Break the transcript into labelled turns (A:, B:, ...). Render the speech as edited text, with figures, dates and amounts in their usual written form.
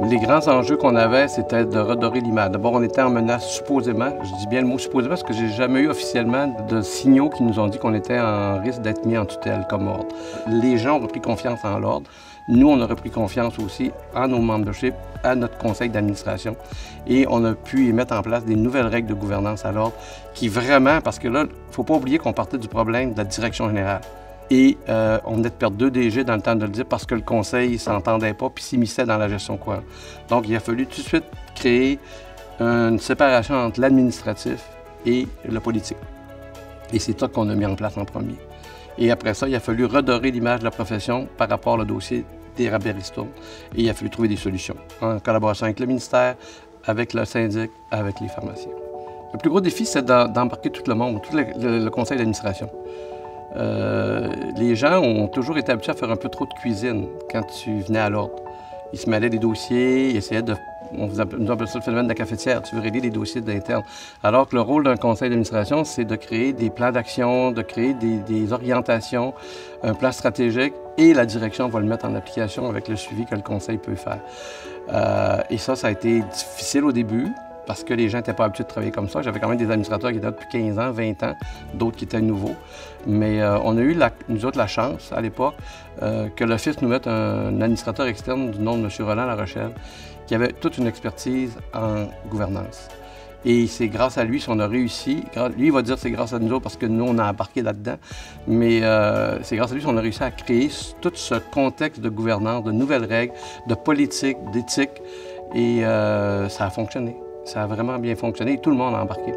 A: Les grands enjeux qu'on avait, c'était de redorer l'image. D'abord, on était en menace supposément, je dis bien le mot supposément parce que j'ai jamais eu officiellement de signaux qui nous ont dit qu'on était en risque d'être mis en tutelle comme ordre. Les gens ont repris confiance en l'ordre. Nous, on a repris confiance aussi en nos memberships, à notre conseil d'administration. Et on a pu y mettre en place des nouvelles règles de gouvernance à l'ordre qui vraiment, parce que là, il ne faut pas oublier qu'on partait du problème de la direction générale. Et on venait de perdre 2 DG dans le temps de le dire parce que le conseil ne s'entendait pas puis s'immisçait dans la gestion courante. Donc, il a fallu tout de suite créer une séparation entre l'administratif et le politique. Et c'est ça qu'on a mis en place en premier. Et après ça, il a fallu redorer l'image de la profession par rapport au dossier des rabais ristournes. Et il a fallu trouver des solutions en collaboration avec le ministère, avec le syndic, avec les pharmaciens. Le plus gros défi, c'est d'embarquer tout le monde, tout le conseil d'administration. Les gens ont toujours été habitués à faire un peu trop de cuisine quand tu venais à l'ordre. Ils se mêlaient des dossiers, ils essayaient de... nous appelle ça le phénomène de la cafetière, tu veux régler des dossiers d'interne. Alors que le rôle d'un conseil d'administration, c'est de créer des plans d'action, de créer des orientations, un plan stratégique, et la direction va le mettre en application avec le suivi que le conseil peut faire. Et ça a été difficile au début, parce que les gens n'étaient pas habitués de travailler comme ça. J'avais quand même des administrateurs qui étaient là depuis 15 ans, 20 ans, d'autres qui étaient nouveaux. Mais on a eu, nous autres, la chance, à l'époque, que l'Office nous mette un administrateur externe du nom de M. Roland Larochelle, qui avait toute une expertise en gouvernance. Et c'est grâce à lui qu'on a réussi. Lui, il va dire que c'est grâce à nous autres parce que nous, on a embarqué là-dedans. Mais c'est grâce à lui qu'on a réussi à créer tout ce contexte de gouvernance, de nouvelles règles, de politique, d'éthique. Et ça a fonctionné. Ça a vraiment bien fonctionné et tout le monde a embarqué.